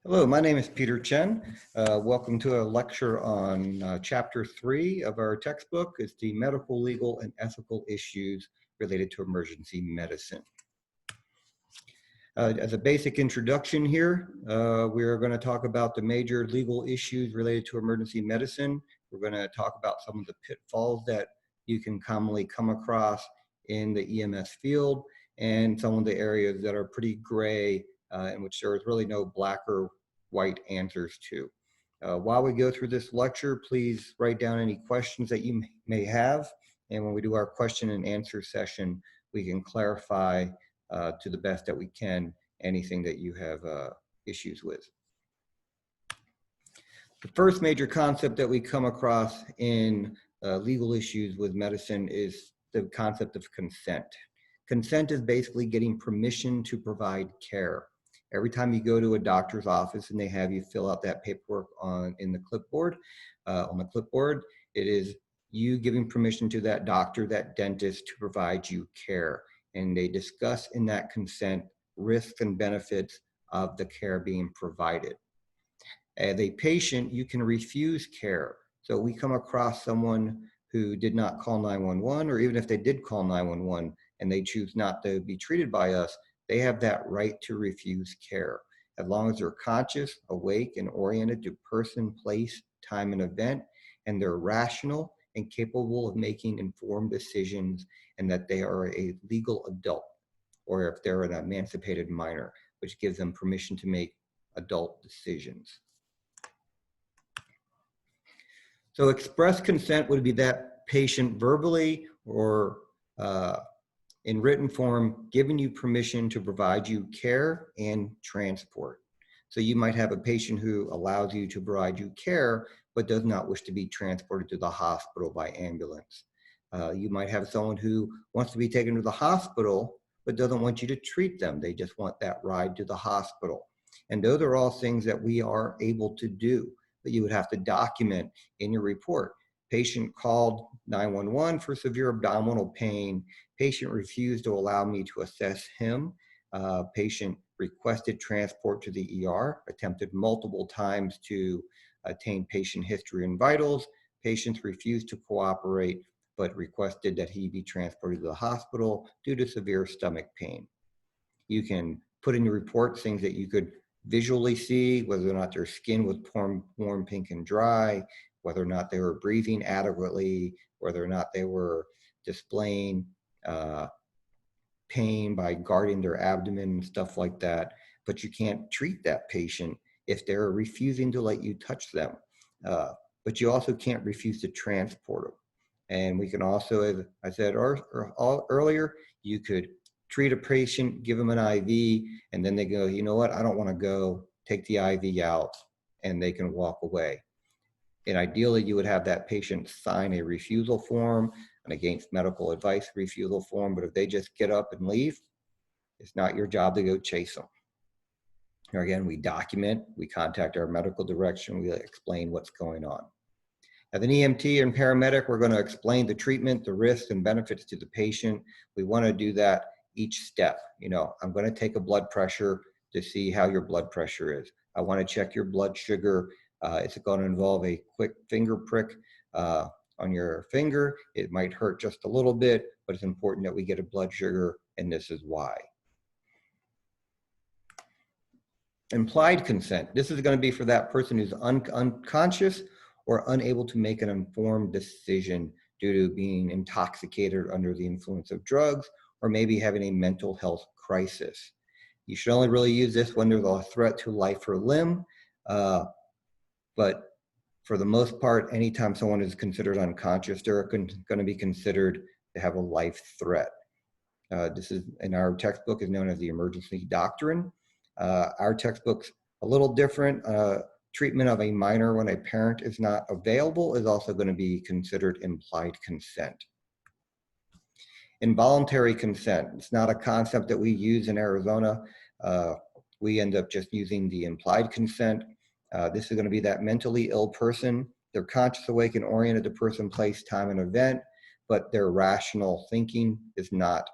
Hello, my name is Peter Chen. Welcome to a lecture on Chapter 3 of our textbook. It's the medical, legal, and ethical issues related to emergency medicine. As a basic introduction here, we are going to talk about the major legal issues related to emergency medicine. We're going to talk about some of the pitfalls that you can commonly come across in the EMS field and some of the areas that are pretty gray in which there is really no black or white answers to. While we go through this lecture, please write down any questions that you may have. And when we do our question and answer session, we can clarify to the best that we can anything that you have issues with. The first major concept that we come across in legal issues with medicine is the concept of consent. Consent is basically getting permission to provide care. Every time you go to a doctor's office and they have you fill out that paperwork on the clipboard, it is you giving permission to that doctor, that dentist, to provide you care. And they discuss in that consent risks and benefits of the care being provided. As a patient, you can refuse care. So we come across someone who did not call 911, or even if they did call 911 and they choose not to be treated by us, they have that right to refuse care. As long as they're conscious, awake, and oriented to person, place, time, and event, and they're rational and capable of making informed decisions, and that they are a legal adult, or if they're an emancipated minor, which gives them permission to make adult decisions. So express consent would be that patient verbally or in written form giving you permission to provide you care and transport. So you might have a patient who allows you to provide you care, but does not wish to be transported to the hospital by ambulance. You might have someone who wants to be taken to the hospital, but doesn't want you to treat them. They just want that ride to the hospital. And those are all things that we are able to do, but you would have to document in your report. Patient called 911 for severe abdominal pain. Patient refused to allow me to assess him. Patient requested transport to the ER, attempted multiple times to attain patient history and vitals. Patients refused to cooperate, but requested that he be transported to the hospital due to severe stomach pain. You can put in your report things that you could visually see, whether or not their skin was warm, pink, and dry, whether or not they were breathing adequately, whether or not they were displaying pain by guarding their abdomen and stuff like that. But you can't treat that patient if they're refusing to let you touch them. But you also can't refuse to transport them. And we can also, as I said earlier, you could treat a patient, give them an IV, and then they go, you know what, I don't want to go, take the IV out, and they can walk away. And ideally, you would have that patient sign a refusal form, an against medical advice refusal form, but if they just get up and leave, it's not your job to go chase them. Again, we document, we contact our medical direction, we explain what's going on. As an EMT and paramedic, we're going to explain the treatment, the risks and benefits to the patient. We want to do that each step. You know, I'm going to take a blood pressure to see how your blood pressure is. I want to check your blood sugar. It's going to involve a quick finger prick on your finger. It might hurt just a little bit, but it's important that we get a blood sugar, and this is why. Implied consent. This is going to be for that person who's unconscious or unable to make an informed decision due to being intoxicated or under the influence of drugs, or maybe having a mental health crisis. You should only really use this when there's a threat to life or limb, but for the most part, anytime someone is considered unconscious, they're going to be considered to have a life threat. This is, in our textbook, is known as the emergency doctrine. Our textbook's a little different. Treatment of a minor when a parent is not available is also going to be considered implied consent. Involuntary consent. It's not a concept that we use in Arizona. We end up just using the implied consent. This is going to be that mentally ill person. They're conscious, awake, and oriented to person, place, time, and event, but their rational thinking is not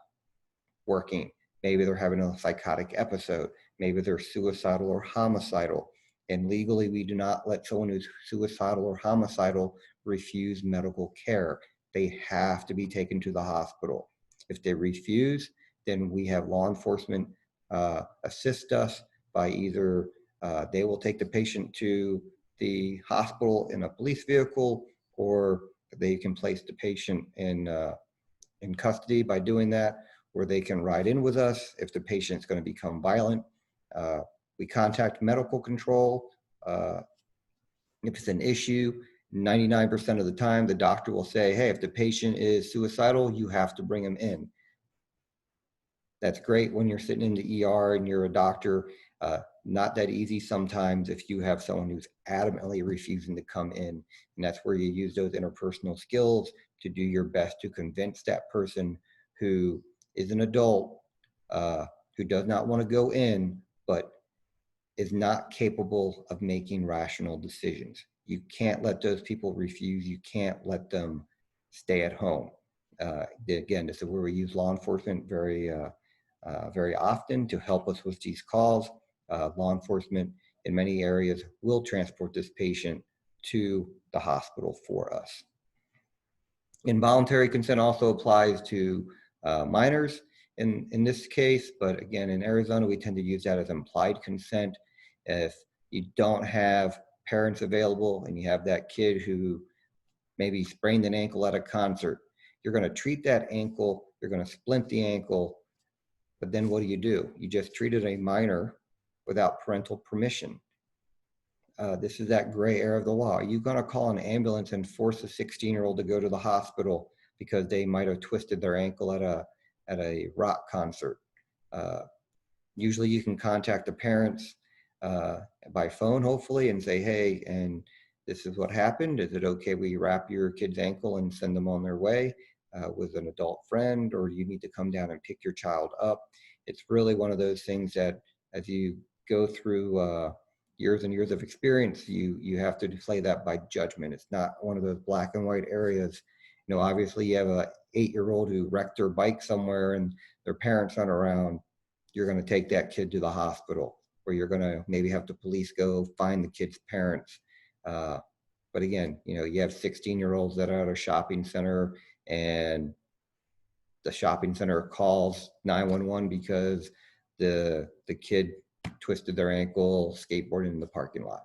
working. Maybe they're having a psychotic episode. Maybe they're suicidal or homicidal. And legally, we do not let someone who's suicidal or homicidal refuse medical care. They have to be taken to the hospital. If they refuse, then we have law enforcement assist us by either they will take the patient to the hospital in a police vehicle, or they can place the patient in custody by doing that, or they can ride in with us if the patient's going to become violent. We contact medical control. If it's an issue, 99% of the time, the doctor will say, hey, if the patient is suicidal, you have to bring him in. That's great when you're sitting in the ER and you're a doctor. Not that easy sometimes if you have someone who's adamantly refusing to come in. And that's where you use those interpersonal skills to do your best to convince that person who is an adult, who does not want to go in, but is not capable of making rational decisions. You can't let those people refuse. You can't let them stay at home. Again, this is where we use law enforcement very often to help us with these calls. Law enforcement in many areas will transport this patient to the hospital for us. Involuntary consent also applies to minors in this case, but again, in Arizona, we tend to use that as implied consent. If you don't have parents available and you have that kid who maybe sprained an ankle at a concert, you're going to treat that ankle, you're going to splint the ankle, but then what do? You just treated a minor without parental permission. This is that gray area of the law. Are you going to call an ambulance and force a 16-year-old to go to the hospital because they might have twisted their ankle at a rock concert? Usually you can contact the parents by phone, hopefully, and say, hey, and this is what happened. Is it okay we wrap your kid's ankle and send them on their way with an adult friend, or you need to come down and pick your child up? It's really one of those things that as you go through years and years of experience, you have to play that by judgment. It's not one of those black and white areas. You know, obviously you have a 8-year-old who wrecked their bike somewhere and their parents aren't around. You're going to take that kid to the hospital, or you're going to maybe have the police go find the kid's parents. But again, you know, you have 16-year-olds that are at a shopping center and the shopping center calls 911 because the kid twisted their ankle skateboarding in the parking lot.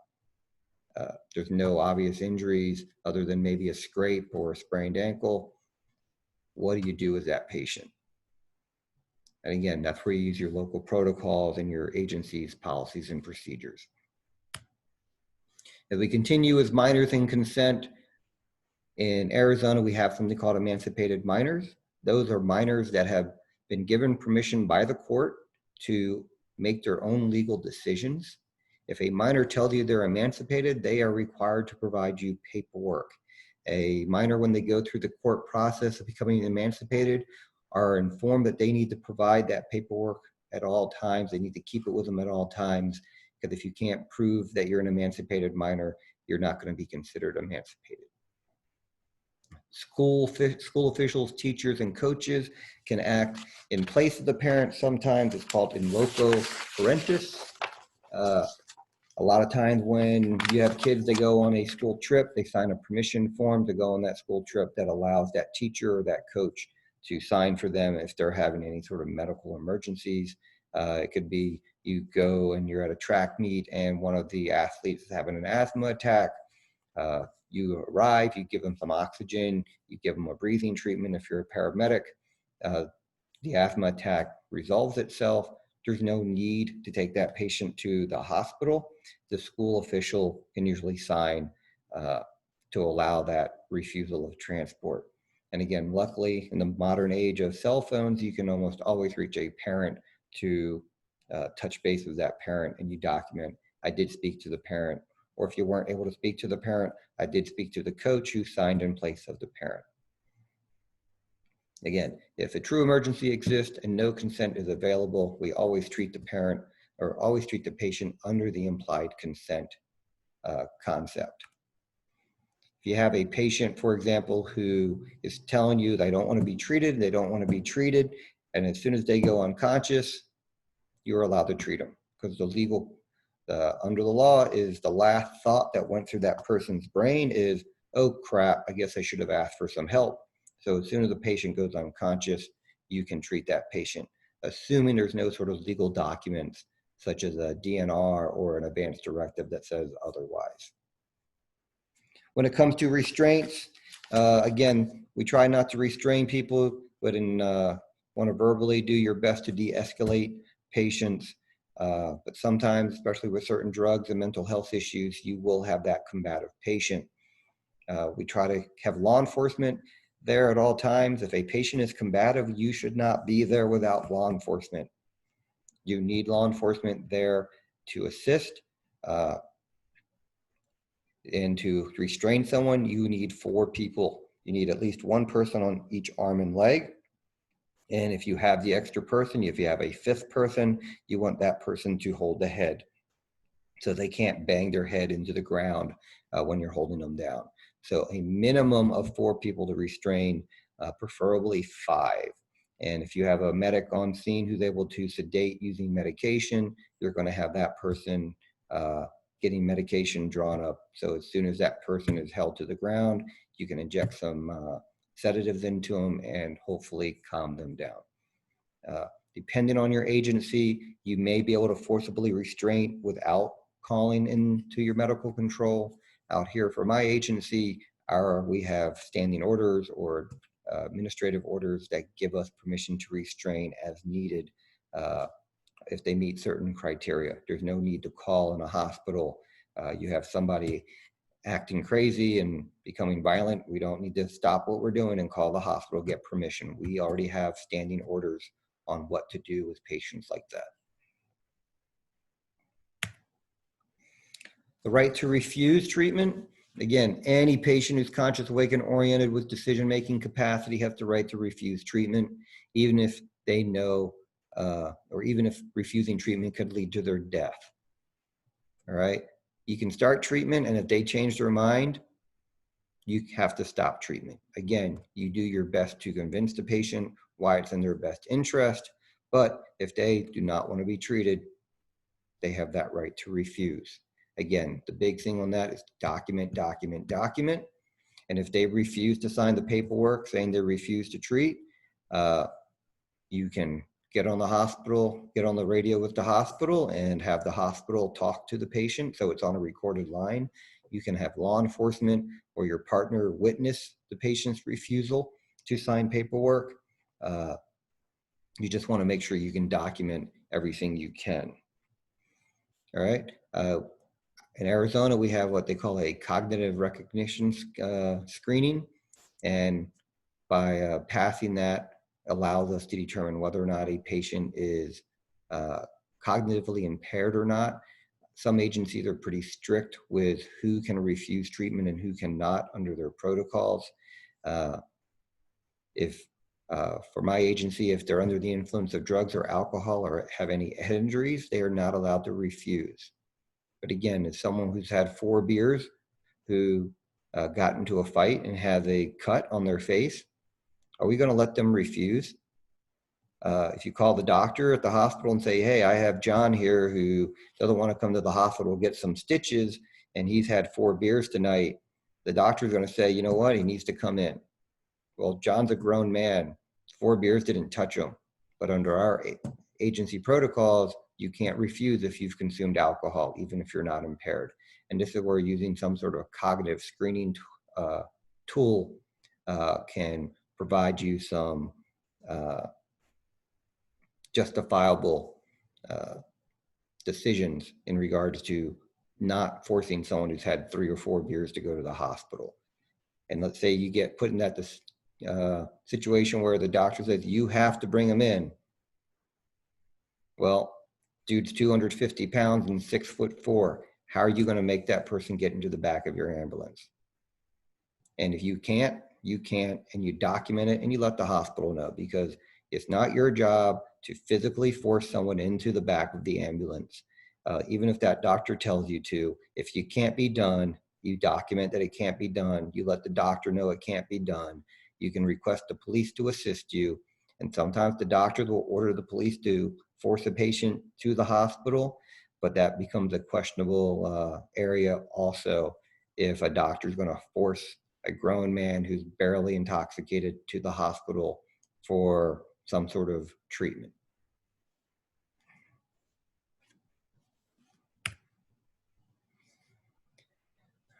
There's no obvious injuries other than maybe a scrape or a sprained ankle. What do you do with that patient? And again, that's where you use your local protocols and your agency's policies and procedures. As we continue with minors and consent, in Arizona, we have something called emancipated minors. Those are minors that have been given permission by the court to make their own legal decisions. If a minor tells you they're emancipated, they are required to provide you paperwork. A minor, when they go through the court process of becoming emancipated, are informed that they need to provide that paperwork at all times. They need to keep it with them at all times, because if you can't prove that you're an emancipated minor, you're not going to be considered emancipated. School officials, teachers, and coaches can act in place of the parents. Sometimes it's called in loco parentis. A lot of times when you have kids, they go on a school trip, they sign a permission form to go on that school trip that allows that teacher or that coach to sign for them if they're having any sort of medical emergencies. It could be you go and you're at a track meet and one of the athletes is having an asthma attack. You arrive, you give them some oxygen, you give them a breathing treatment if you're a paramedic. The asthma attack resolves itself. There's no need to take that patient to the hospital. The school official can usually sign to allow that refusal of transport. And again, luckily, in the modern age of cell phones, you can almost always reach a parent to touch base with that parent, and you document, I did speak to the parent. Or if you weren't able to speak to the parent, I did speak to the coach who signed in place of the parent. Again, if a true emergency exists and no consent is available, we always treat the parent or always treat the patient under the implied consent concept. If you have a patient, for example, who is telling you they don't want to be treated, and as soon as they go unconscious, you're allowed to treat them because the legal Under the law is the last thought that went through that person's brain is, oh crap, I guess I should have asked for some help. So as soon as the patient goes unconscious, you can treat that patient, assuming there's no sort of legal documents such as a DNR or an advance directive that says otherwise. When it comes to restraints, again, we try not to restrain people, but want to verbally do your best to de-escalate patients. But sometimes, especially with certain drugs and mental health issues, you will have that combative patient. We try to have law enforcement there at all times. If a patient is combative, you should not be there without law enforcement. You need law enforcement there to assist. And to restrain someone, you need 4 people. You need at least 1 person on each arm and leg. And if you have the extra person, if you have a 5th person, you want that person to hold the head so they can't bang their head into the ground when you're holding them down. So a minimum of 4 people to restrain, preferably 5. And if you have a medic on scene who's able to sedate using medication, you're going to have that person getting medication drawn up. So as soon as that person is held to the ground, you can inject some sedatives into them and hopefully calm them down. Depending on your agency, you may be able to forcibly restrain without calling into your medical control. Out here for my agency, we have standing orders or administrative orders that give us permission to restrain as needed if they meet certain criteria. There's no need to call in a hospital. You have somebody acting crazy and becoming violent. We don't need to stop what we're doing and call the hospital, get permission. We already have standing orders on what to do with patients like that. The right to refuse treatment. Again, any patient who's conscious, awake, and oriented with decision-making capacity has the right to refuse treatment, even if they know, or even if refusing treatment could lead to their death. All right. You can start treatment, and if they change their mind, you have to stop treatment. Again, you do your best to convince the patient why it's in their best interest, but if they do not want to be treated, they have that right to refuse. Again, the big thing on that is document, document, document. And if they refuse to sign the paperwork saying they refuse to treat, you can get on the radio with the hospital and have the hospital talk to the patient. So it's on a recorded line. You can have law enforcement or your partner witness the patient's refusal to sign paperwork. You just want to make sure you can document everything you can. All right. In Arizona, we have what they call a cognitive recognition screening. And by passing that, allows us to determine whether or not a patient is cognitively impaired or not. Some agencies are pretty strict with who can refuse treatment and who cannot under their protocols. For my agency, if they're under the influence of drugs or alcohol or have any head injuries, they are not allowed to refuse. But again, if someone who's had 4 beers, who got into a fight and has a cut on their face, are we going to let them refuse? If you call the doctor at the hospital and say, hey, I have John here who doesn't want to come to the hospital, get some stitches, and he's had 4 beers tonight, the doctor's going to say, you know what, he needs to come in. Well, John's a grown man. 4 beers didn't touch him. But under our agency protocols, you can't refuse if you've consumed alcohol, even if you're not impaired. And this is where using some sort of cognitive screening tool can provide you some justifiable decisions in regards to not forcing someone who's had 3 or 4 beers to go to the hospital. And let's say you get put in that situation where the doctor says you have to bring him in. Well, dude's 250 pounds and 6'4". How are you going to make that person get into the back of your ambulance? And if you can't, you can't, and you document it and you let the hospital know, because it's not your job to physically force someone into the back of the ambulance. Even if that doctor tells you to, if you can't be done, you document that it can't be done. You let the doctor know it can't be done. You can request the police to assist you. And sometimes the doctor will order the police to force a patient to the hospital. but that becomes a questionable area also if a doctor is going to force a grown man who's barely intoxicated to the hospital for some sort of treatment.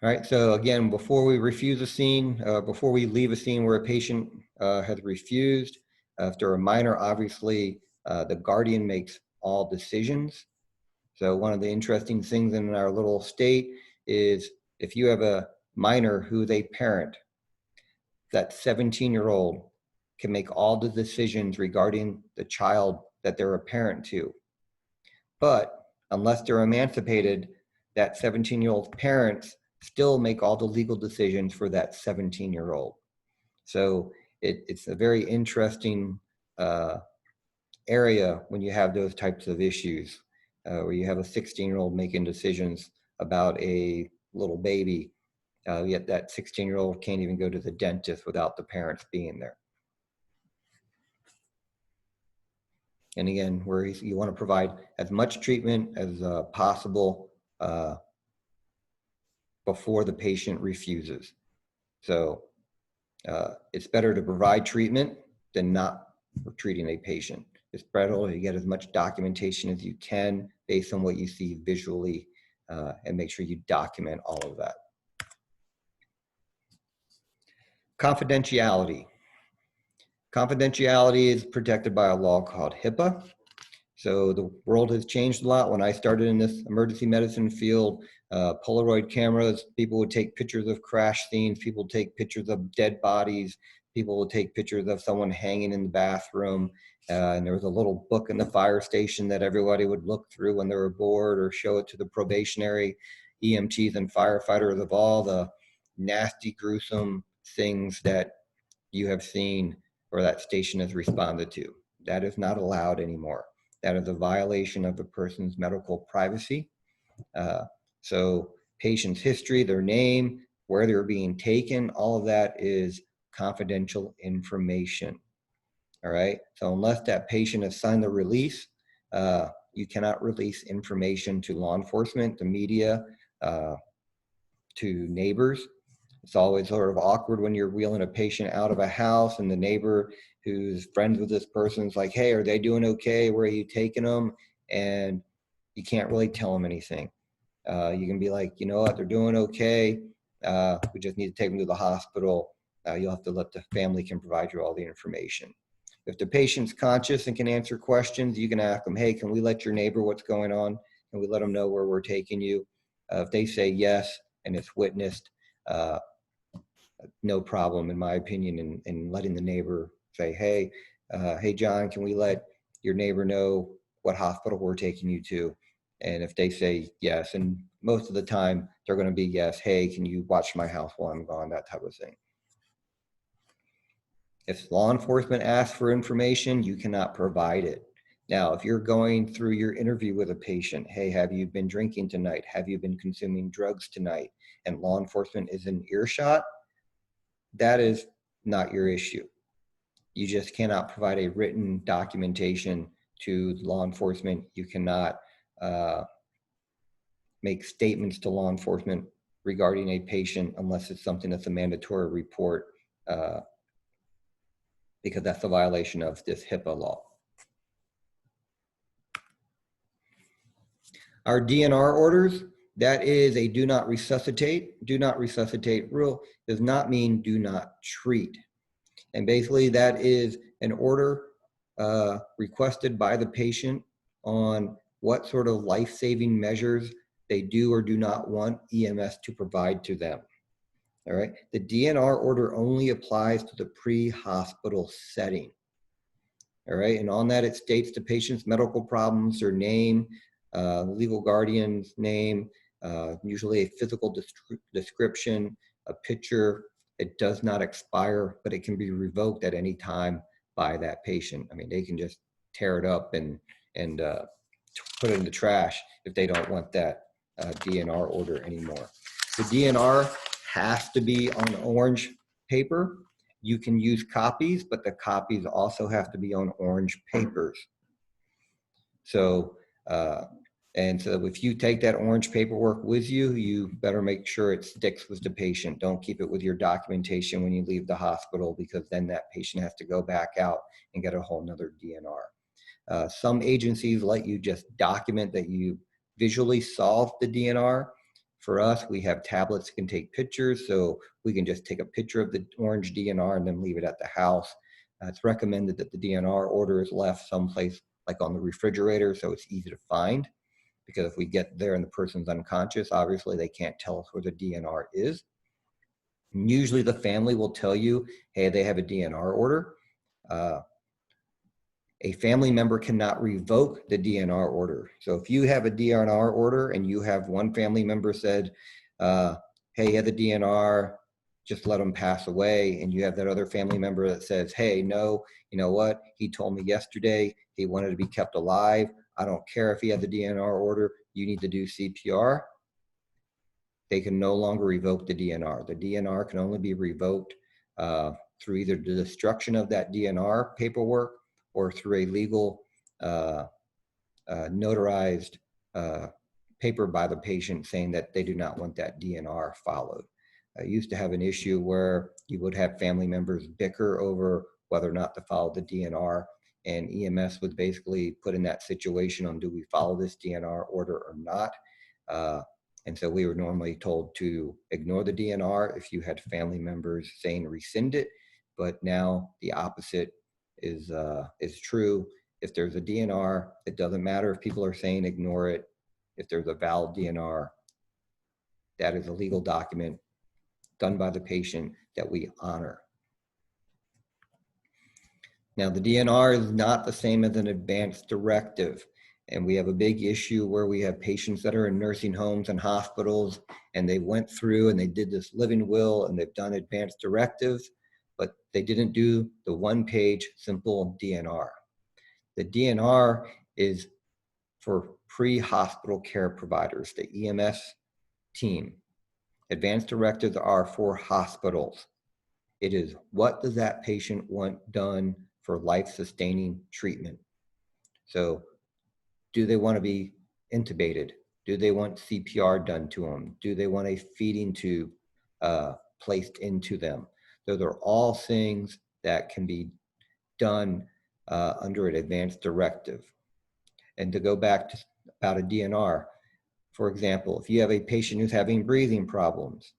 All right, so again, before we refuse a scene, before we leave a scene where a patient has refused, if they're a minor, obviously the guardian makes all decisions. So one of the interesting things in our little state is if you have a minor who they parent, that 17-year-old can make all the decisions regarding the child that they're a parent to. But unless they're emancipated, that 17-year-old parents still make all the legal decisions for that 17-year-old. So it's a very interesting area when you have those types of issues, where you have a 16-year-old making decisions about a little baby, yet that 16-year-old can't even go to the dentist without the parents being there. And again, where you want to provide as much treatment as possible before the patient refuses. So it's better to provide treatment than not treating a patient. It's better to get as much documentation as you can based on what you see visually, and make sure you document all of that. Confidentiality. Confidentiality is protected by a law called HIPAA. So the world has changed a lot. When I started in this emergency medicine field, Polaroid cameras, people would take pictures of crash scenes, people would take pictures of dead bodies, people would take pictures of someone hanging in the bathroom, and there was a little book in the fire station that everybody would look through when they were bored, or show it to the probationary EMTs and firefighters of all the nasty, gruesome things that you have seen or that station has responded to. That is not allowed anymore. That is a violation of a person's medical privacy. So patient's history, their name, where they're being taken, all of that is confidential information. All right. So unless that patient has signed the release, you cannot release information to law enforcement, the media, to neighbors. It's always sort of awkward when you're wheeling a patient out of a house and the neighbor who's friends with this person is like, hey, are they doing okay? Where are you taking them? And you can't really tell them anything. You can be like, you know what, they're doing okay. We just need to take them to the hospital. You'll have to let the family can provide you all the information. If the patient's conscious and can answer questions, you can ask them, hey, can we let your neighbor what's going on? Can we let them know where we're taking you? If they say yes and it's witnessed, no problem, in my opinion, in letting the neighbor say, hey, hey, John, can we let your neighbor know what hospital we're taking you to? And if they say yes, and most of the time they're going to be yes, hey, can you watch my house while I'm gone, that type of thing. If law enforcement asks for information, you cannot provide it. Now, if you're going through your interview with a patient, hey, have you been drinking tonight? Have you been consuming drugs tonight? And law enforcement is in earshot, that is not your issue. You just cannot provide a written documentation to law enforcement. You cannot make statements to law enforcement regarding a patient unless it's something that's a mandatory report, because that's a violation of this HIPAA law. Our DNR orders, that is a do not resuscitate. Do not resuscitate rule does not mean do not treat. And basically that is an order requested by the patient on what sort of life-saving measures they do or do not want EMS to provide to them. All right. The DNR order only applies to the pre-hospital setting. All right. And on that, it states the patient's medical problems, their name, legal guardian's name, usually a physical description, a picture. It does not expire, but it can be revoked at any time by that patient. I mean, they can just tear it up and put it in the trash if they don't want that DNR order anymore. The DNR has to be on orange paper. You can use copies, but the copies also have to be on orange papers. So And so if you take that orange paperwork with you, you better make sure it sticks with the patient. Don't keep it with your documentation when you leave the hospital, because then that patient has to go back out and get a whole nother DNR. Some agencies let you just document that you visually solved the DNR. For us, we have tablets that can take pictures, so we can just take a picture of the orange DNR and then leave it at the house. It's recommended that the DNR order is left someplace like on the refrigerator so it's easy to find, because if we get there and the person's unconscious, obviously they can't tell us where the DNR is. And usually the family will tell you, hey, they have a DNR order. A family member cannot revoke the DNR order. So if you have a DNR order and you have one family member said, hey, he had the DNR, just let him pass away, and you have that other family member that says, hey, no, you know what, he told me yesterday he wanted to be kept alive. I don't care if he had the DNR order, you need to do CPR. They can no longer revoke the DNR. The DNR can only be revoked through either the destruction of that DNR paperwork or through a legal notarized paper by the patient saying that they do not want that DNR followed. I used to have an issue where you would have family members bicker over whether or not to follow the DNR, and EMS was basically put in that situation on, do we follow this DNR order or not? And so we were normally told to ignore the DNR if you had family members saying rescind it, but now the opposite is true. If there's a DNR, it doesn't matter if people are saying ignore it. If there's a valid DNR, that is a legal document done by the patient that we honor. Now, the DNR is not the same as an advance directive. And we have a big issue where we have patients that are in nursing homes and hospitals, and they went through and they did this living will and they've done advance directives, but they didn't do the one-page simple DNR. The DNR is for pre-hospital care providers, the EMS team. Advance directives are for hospitals. It is, what does that patient want done for life-sustaining treatment? So do they want to be intubated? Do they want CPR done to them? Do they want a feeding tube placed into them? Those are all things that can be done under an advance directive. And to go back to about a DNR, for example, if you have a patient who's having breathing problems,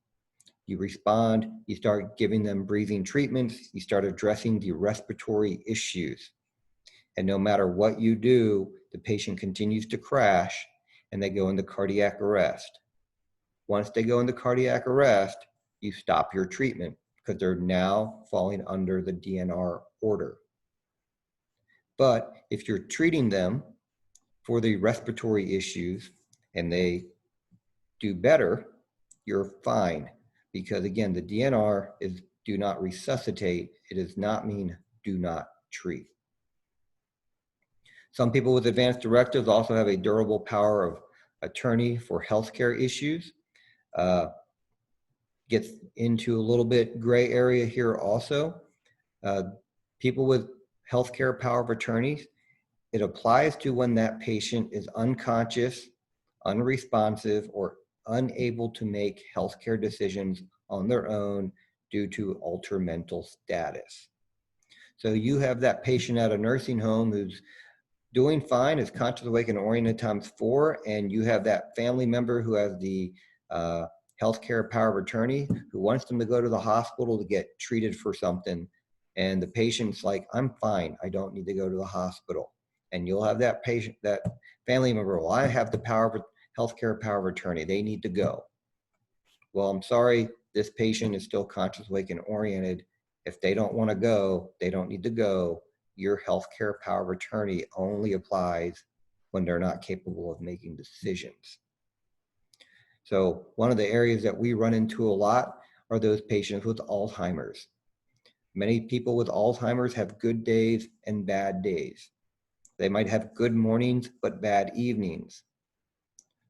you respond, you start giving them breathing treatments, you start addressing the respiratory issues. And no matter what you do, the patient continues to crash and they go into cardiac arrest. Once they go into cardiac arrest, you stop your treatment because they're now falling under the DNR order. But if you're treating them for the respiratory issues and they do better, you're fine. Because again, the DNR is do not resuscitate. It does not mean do not treat. Some people with advanced directives also have a durable power of attorney for healthcare issues. Gets into a little bit gray area here also. People with healthcare power of attorneys, it applies to when that patient is unconscious, unresponsive, or unable to make healthcare decisions on their own due to altered mental status. So you have that patient at a nursing home who's doing fine, is conscious, awake, and oriented ×4, and you have that family member who has the healthcare power of attorney who wants them to go to the hospital to get treated for something, and the patient's like, I'm fine, I don't need to go to the hospital. And you'll have that patient, that family member, well, I have the power of healthcare power of attorney, they need to go. Well, I'm sorry, this patient is still conscious, awake, and oriented. If they don't want to go, they don't need to go. Your healthcare power of attorney only applies when they're not capable of making decisions. So one of the areas that we run into a lot are those patients with Alzheimer's. Many people with Alzheimer's have good days and bad days. They might have good mornings, but bad evenings.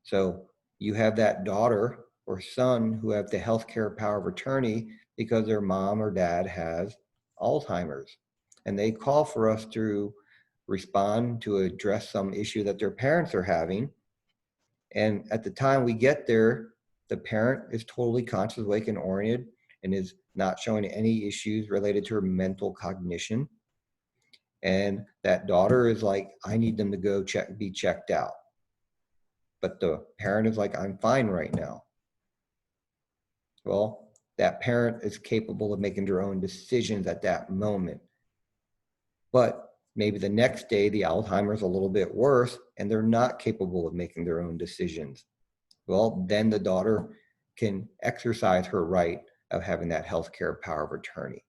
So you have that daughter or son who have the healthcare power of attorney because their mom or dad has Alzheimer's. And they call for us to respond to address some issue that their parents are having. And at the time we get there, the parent is totally conscious, awake, and oriented and is not showing any issues related to her mental cognition. And that daughter is like, I need them to go be checked out. But the parent is like, I'm fine right now. Well, that parent is capable of making their own decisions at that moment. But maybe the next day, the Alzheimer's a little bit worse and they're not capable of making their own decisions. Well, then the daughter can exercise her right of having that healthcare power of attorney.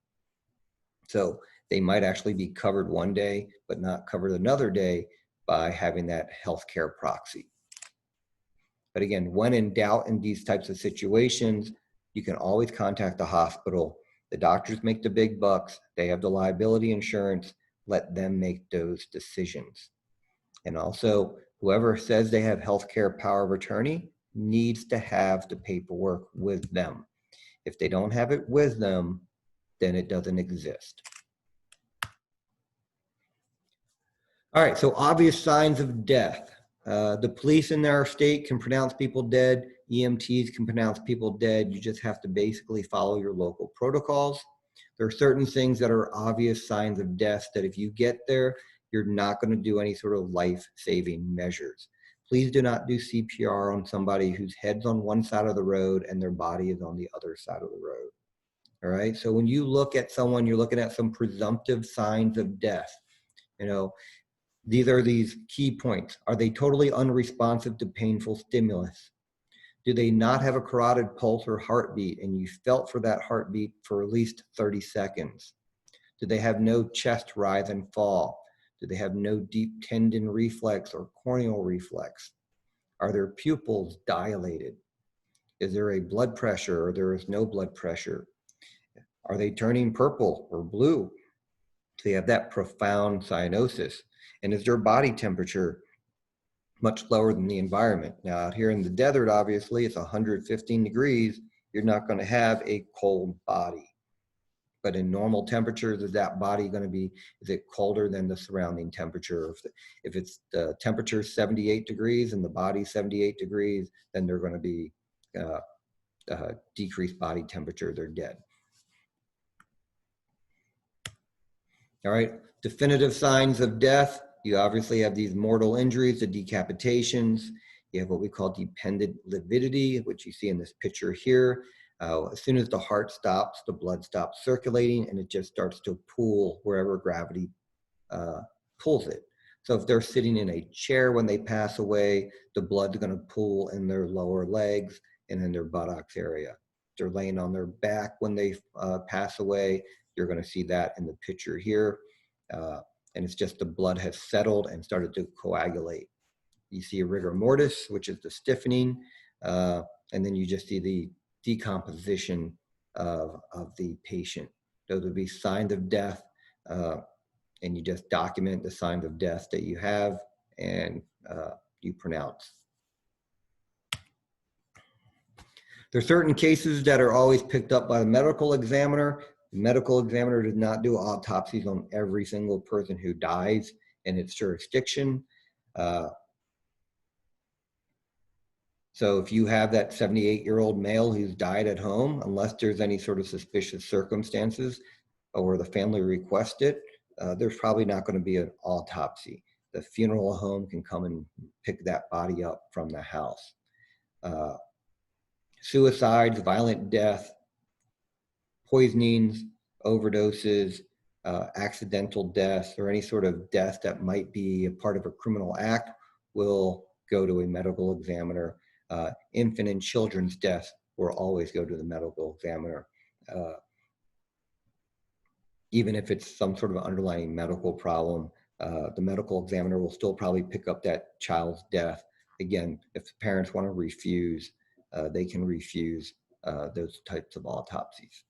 So they might actually be covered one day, but not covered another day by having that healthcare proxy. But again, when in doubt in these types of situations, you can always contact the hospital. The doctors make the big bucks. They have the liability insurance. Let them make those decisions. And also, whoever says they have healthcare power of attorney needs to have the paperwork with them. If they don't have it with them, then it doesn't exist. All right, so obvious signs of death. The police in our state can pronounce people dead. EMTs can pronounce people dead. You just have to basically follow your local protocols. There are certain things that are obvious signs of death that if you get there, you're not going to do any sort of life-saving measures. Please do not do CPR on somebody whose head's on one side of the road and their body is on the other side of the road. All right, so when you look at someone, you're looking at some presumptive signs of death. You know, these are these key points. Are they totally unresponsive to painful stimulus? Do they not have a carotid pulse or heartbeat and you felt for that heartbeat for at least 30 seconds? Do they have no chest rise and fall? Do they have no deep tendon reflex or corneal reflex? Are their pupils dilated? Is there a blood pressure or there is no blood pressure? Are they turning purple or blue? Do they have that profound cyanosis? And is their body temperature much lower than the environment? Now, out here in the desert, obviously, it's 115 degrees. You're not going to have a cold body. But in normal temperatures, is that body going to be, is it colder than the surrounding temperature? If it's the temperature 78 degrees and the body 78 degrees, then they're going to be decreased body temperature, they're dead. All right, definitive signs of death. You obviously have these mortal injuries, the decapitations. You have what we call dependent lividity, which you see in this picture here. As soon as the heart stops, the blood stops circulating and it just starts to pool wherever gravity pulls it. So if they're sitting in a chair when they pass away, the blood's going to pool in their lower legs and in their buttocks area. If they're laying on their back when they pass away, you're going to see that in the picture here. And it's just the blood has settled and started to coagulate. You see a rigor mortis, which is the stiffening, and then you just see the decomposition of the patient. Those would be signs of death, and you just document the signs of death that you have and you pronounce. There are certain cases that are always picked up by the medical examiner. The medical examiner does not do autopsies on every single person who dies in its jurisdiction. So if you have that 78-year-old male who's died at home, unless there's any sort of suspicious circumstances or the family requests it, there's probably not going to be an autopsy. The funeral home can come and pick that body up from the house. Suicides, violent death, poisonings, overdoses, accidental deaths, or any sort of death that might be a part of a criminal act will go to a medical examiner. Infant and children's deaths will always go to the medical examiner. Even if it's some sort of underlying medical problem, the medical examiner will still probably pick up that child's death. Again, if the parents want to refuse, they can refuse those types of autopsies.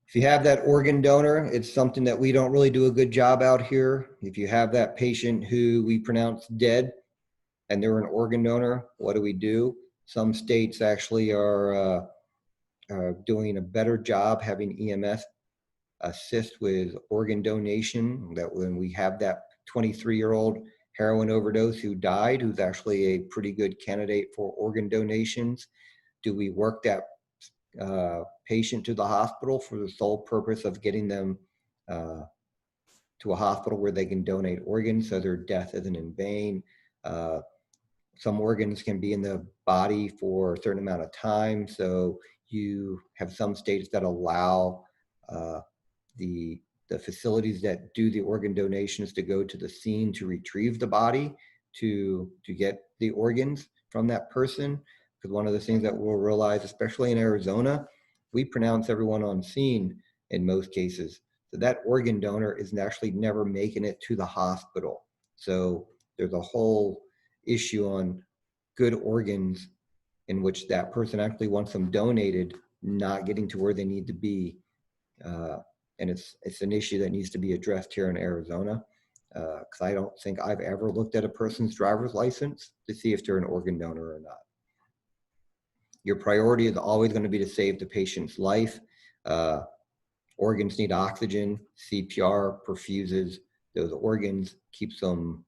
If you have that organ donor, it's something that we don't really do a good job out here. If you have that patient who we pronounce dead and they're an organ donor, what do? Some states actually are doing a better job having EMS assist with organ donation, that when we have that 23-year-old heroin overdose who died, who's actually a pretty good candidate for organ donations? Do we work that patient to the hospital for the sole purpose of getting them to a hospital where they can donate organs so their death isn't in vain? Some organs can be in the body for a certain amount of time. So you have some states that allow the facilities that do the organ donations to go to the scene to retrieve the body to get the organs from that person. Because one of the things that we'll realize, especially in Arizona, we pronounce everyone on scene in most cases. So that organ donor is actually never making it to the hospital. So there's a whole issue on good organs in which that person actually wants them donated, not getting to where they need to be. And it's an issue that needs to be addressed here in Arizona, because I don't think I've ever looked at a person's driver's license to see if they're an organ donor or not. Your priority is always going to be to save the patient's life. Organs need oxygen. CPR perfuses those organs, keeps them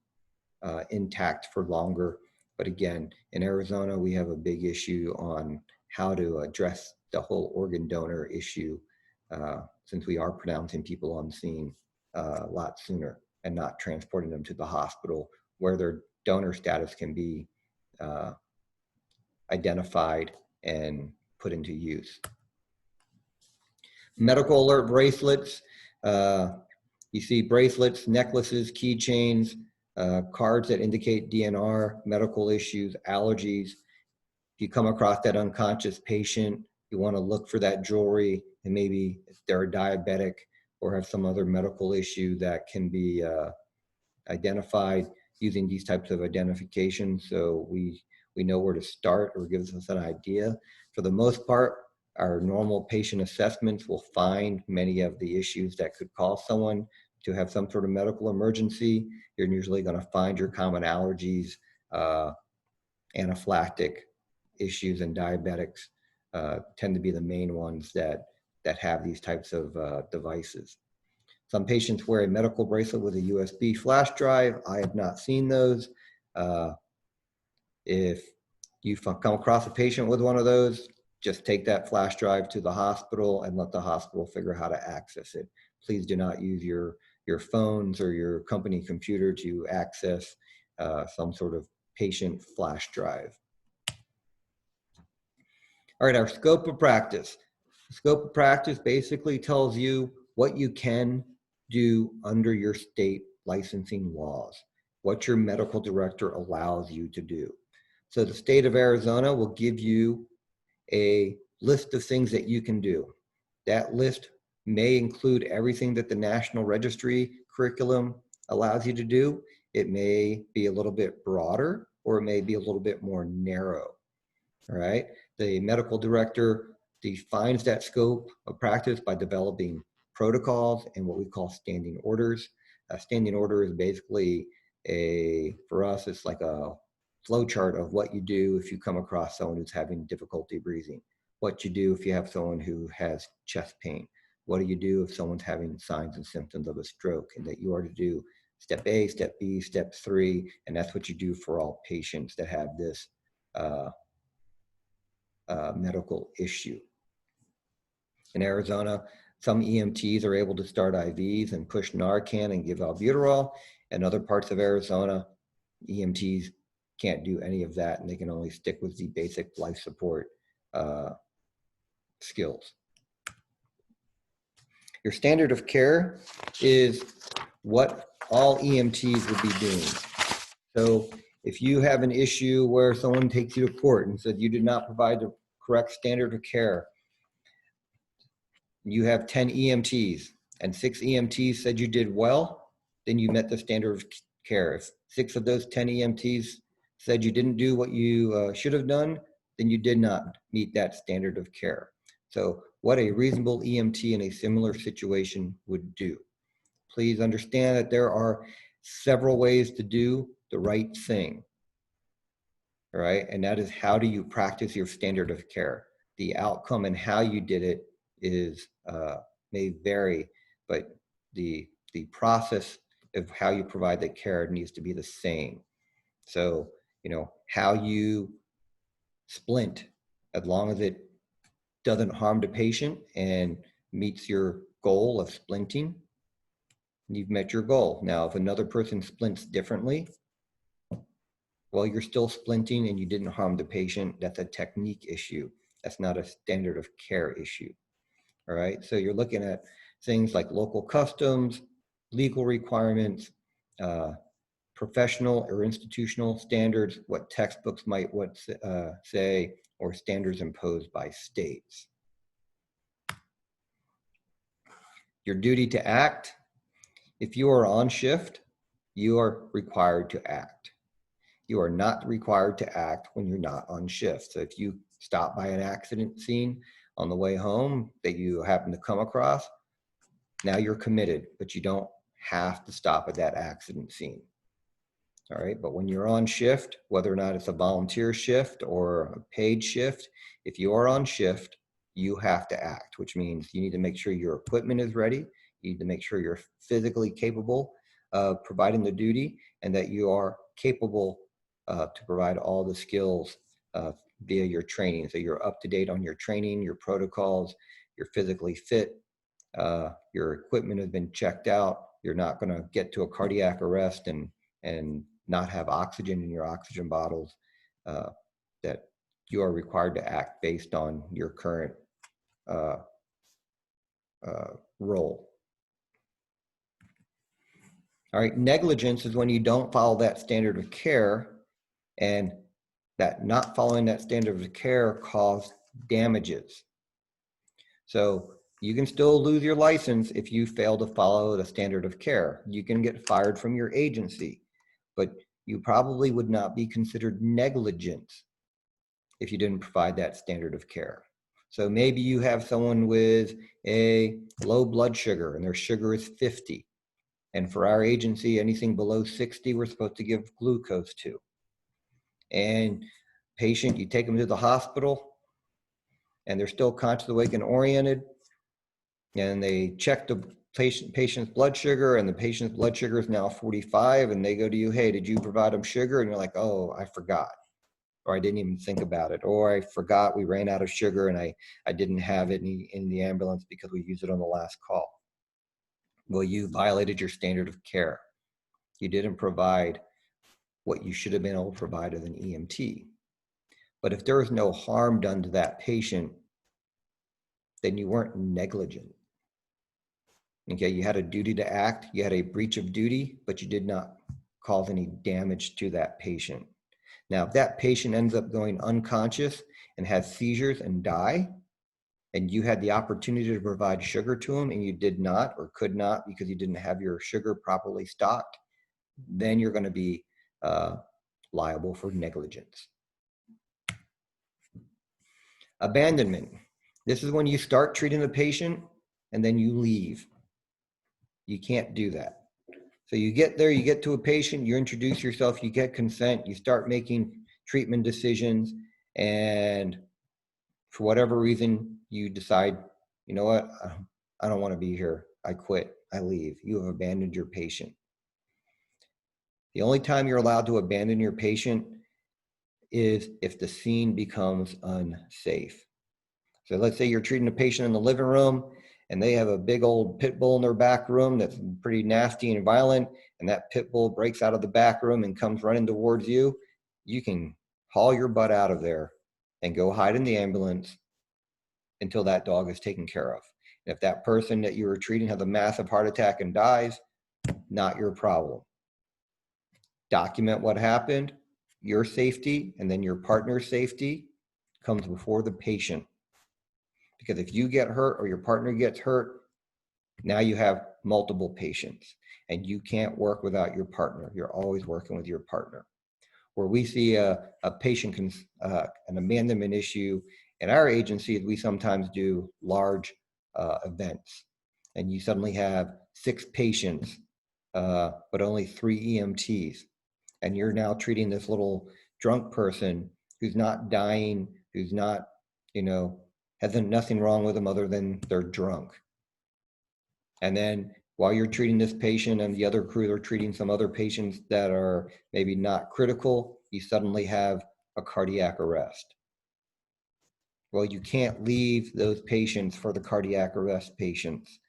intact for longer. But again, in Arizona, we have a big issue on how to address the whole organ donor issue, since we are pronouncing people on scene a lot sooner and not transporting them to the hospital where their donor status can be identified and put into use. Medical alert bracelets. You see bracelets, necklaces, keychains, cards that indicate DNR, medical issues, allergies. If you come across that unconscious patient, you want to look for that jewelry, and maybe if they're diabetic or have some other medical issue that can be identified using these types of identifications. So we know where to start, or gives us an idea. For the most part, our normal patient assessments will find many of the issues that could cause someone to have some sort of medical emergency. You're usually going to find your common allergies, anaphylactic issues, and diabetics tend to be the main ones that have these types of devices. Some patients wear a medical bracelet with a USB flash drive. I have not seen those. If you come across a patient with one of those, just take that flash drive to the hospital and let the hospital figure how to access it. Please do not use your phones or your company computer to access some sort of patient flash drive. All right, our scope of practice. The scope of practice basically tells you what you can do under your state licensing laws, what your medical director allows you to do. So the state of Arizona will give you a list of things that you can do. That list may include everything that the National Registry curriculum allows you to do. It may be a little bit broader, or it may be a little bit more narrow. All right. The medical director defines that scope of practice by developing protocols and what we call standing orders. A standing order is basically for us, it's like a flow chart of what you do if you come across someone who's having difficulty breathing, what you do if you have someone who has chest pain, what do you do if someone's having signs and symptoms of a stroke, and that you are to do step A, step B, step 3, and that's what you do for all patients that have this medical issue. In Arizona, some EMTs are able to start IVs and push Narcan and give albuterol. In other parts of Arizona, EMTs can't do any of that, and they can only stick with the basic life support skills. Your standard of care is what all EMTs would be doing. So if you have an issue where someone takes you to court and said you did not provide the correct standard of care, you have 10 EMTs and 6 EMTs said you did well, then you met the standard of care. If 6 of those 10 EMTs said you didn't do what you should have done, then you did not meet that standard of care. So what a reasonable EMT in a similar situation would do. Please understand that there are several ways to do the right thing. All right, and that is, how do you practice your standard of care? The outcome and how you did it is may vary, but the process of how you provide the care needs to be the same. So, how you splint, as long as it doesn't harm the patient and meets your goal of splinting, you've met your goal. Now, if another person splints differently, well, you're still splinting and you didn't harm the patient. That's a technique issue. That's not a standard of care issue. All right. So you're looking at things like local customs, legal requirements, professional or institutional standards, what textbooks might say, or standards imposed by states. Your duty to act. If you are on shift, you are required to act. You are not required to act when you're not on shift. So if you stop by an accident scene on the way home that you happen to come across, now you're committed, but you don't have to stop at that accident scene. All right, but when you're on shift, whether or not it's a volunteer shift or a paid shift, if you are on shift, you have to act, which means you need to make sure your equipment is ready. You need to make sure you're physically capable of providing the duty and that you are capable to provide all the skills via your training. So you're up to date on your training, your protocols, you're physically fit, your equipment has been checked out. You're not going to get to a cardiac arrest and not have oxygen in your oxygen bottles, that you are required to act based on your current role. All right, negligence is when you don't follow that standard of care, and that not following that standard of care caused damages. So you can still lose your license if you fail to follow the standard of care. You can get fired from your agency, but you probably would not be considered negligent if you didn't provide that standard of care. So maybe you have someone with a low blood sugar and their sugar is 50. And for our agency, anything below 60, we're supposed to give glucose to. And patient, you take them to the hospital and they're still conscious, awake, and oriented. And they check the patient's blood sugar, and the patient's blood sugar is now 45. And they go to you, hey, did you provide them sugar? And you're like, oh, I forgot. Or I didn't even think about it. Or I forgot we ran out of sugar and I didn't have it in the ambulance because we used it on the last call. Well, you violated your standard of care. You didn't provide what you should have been able to provide as an EMT. But if there was no harm done to that patient, then you weren't negligent. Okay, you had a duty to act, you had a breach of duty, but you did not cause any damage to that patient. Now, if that patient ends up going unconscious and has seizures and die, and you had the opportunity to provide sugar to them and you did not or could not because you didn't have your sugar properly stocked, then you're going to be liable for negligence. Abandonment. This is when you start treating the patient and then you leave. You can't do that. So you get there, you get to a patient, you introduce yourself, you get consent, you start making treatment decisions, and for whatever reason, you decide, you know what, I don't want to be here. I quit, I leave. You have abandoned your patient. The only time you're allowed to abandon your patient is if the scene becomes unsafe. So let's say you're treating a patient in the living room and they have a big old pit bull in their back room that's pretty nasty and violent, and that pit bull breaks out of the back room and comes running towards you. You can haul your butt out of there and go hide in the ambulance until that dog is taken care of. And if that person that you were treating has a massive heart attack and dies, not your problem. Document what happened. Your safety and then your partner's safety comes before the patient. Because if you get hurt or your partner gets hurt, now you have multiple patients and you can't work without your partner. You're always working with your partner. Where we see a patient, an abandonment issue in our agency, we sometimes do large events. And you suddenly have 6 patients, but only 3 EMTs. And you're now treating this little drunk person who's not dying, who's not, has nothing wrong with them other than they're drunk. And then while you're treating this patient and the other crew are treating some other patients that are maybe not critical, you suddenly have a cardiac arrest. Well, you can't leave those patients for the cardiac arrest patients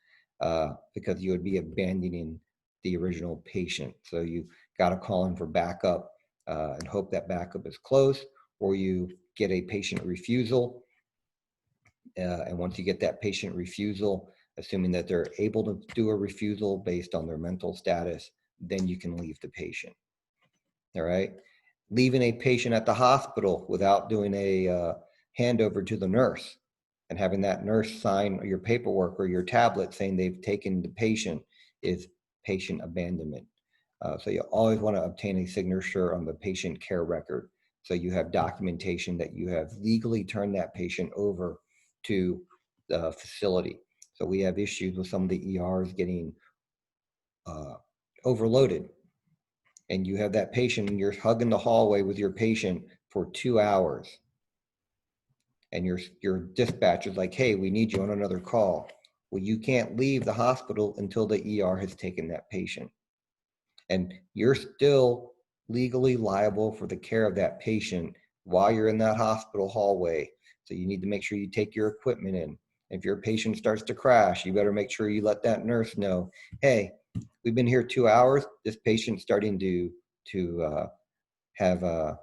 because you would be abandoning the original patient. So you got to call in for backup and hope that backup is close, or you get a patient refusal. And once you get that patient refusal, assuming that they're able to do a refusal based on their mental status, then you can leave the patient. All right. Leaving a patient at the hospital without doing a handover to the nurse and having that nurse sign your paperwork or your tablet saying they've taken the patient is patient abandonment. So you always want to obtain a signature on the patient care record. So you have documentation that you have legally turned that patient over to the facility. So we have issues with some of the ERs getting overloaded, and you have that patient and you're hugging the hallway with your patient for 2 hours, and your dispatch is like, hey, we need you on another call. Well, you can't leave the hospital until the ER has taken that patient, and you're still legally liable for the care of that patient while you're in that hospital hallway. So you need to make sure you take your equipment in. If your patient starts to crash, you better make sure you let that nurse know, hey, we've been here 2 hours. This patient's starting to have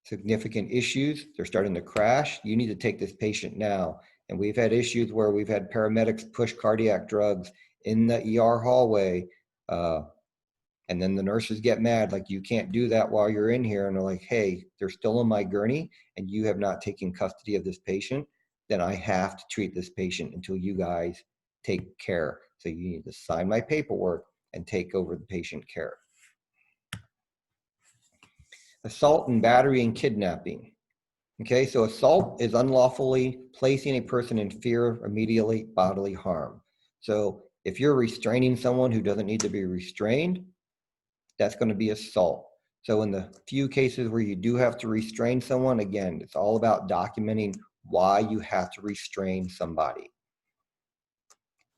significant issues. They're starting to crash. You need to take this patient now. And we've had issues where we've had paramedics push cardiac drugs in the ER hallway. And then the nurses get mad, like, you can't do that while you're in here. And they're like, hey, they're still on my gurney and you have not taken custody of this patient. Then I have to treat this patient until you guys take care. So you need to sign my paperwork and take over the patient care. Assault and battery and kidnapping. Okay, so assault is unlawfully placing a person in fear of immediately bodily harm. So if you're restraining someone who doesn't need to be restrained, that's going to be assault. So in the few cases where you do have to restrain someone, again, it's all about documenting why you have to restrain somebody.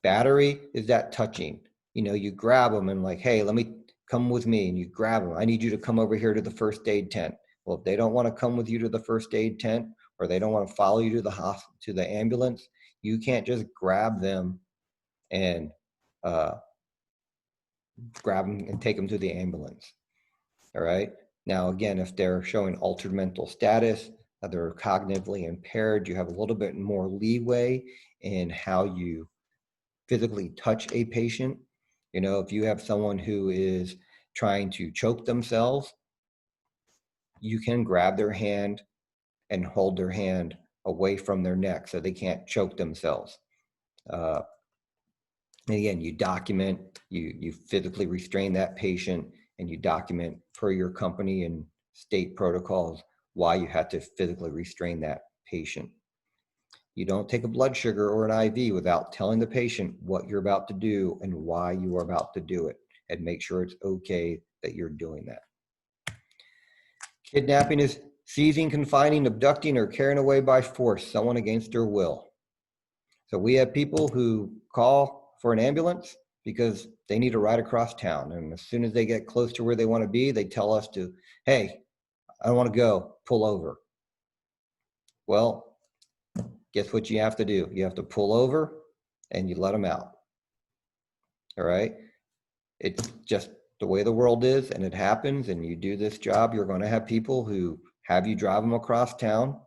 Battery is that touching. You know, you grab them and like, hey, let me come with me, and you grab them. I need you to come over here to the first aid tent. Well, if they don't want to come with you to the first aid tent, or they don't want to follow you to the hospital, to the ambulance, you can't just grab them and grab them and take them to the ambulance. All right. Now, again, if they're showing altered mental status, they're cognitively impaired, you have a little bit more leeway in how you physically touch a patient. You know, if you have someone who is trying to choke themselves, you can grab their hand and hold their hand away from their neck so they can't choke themselves. And again, you document, you physically restrain that patient, and you document per your company and state protocols why you have to physically restrain that patient. You don't take a blood sugar or an IV without telling the patient what you're about to do and why you are about to do it, and make sure it's okay that you're doing that. Kidnapping is seizing, confining, abducting, or carrying away by force someone against their will. So we have people who call for an ambulance because they need a ride across town. And as soon as they get close to where they want to be, they tell us to, hey, I don't want to go, pull over. Well, guess what you have to do? You have to pull over and you let them out. All right. It's just the way the world is, and it happens. And you do this job, you're going to have people who have you drive them across town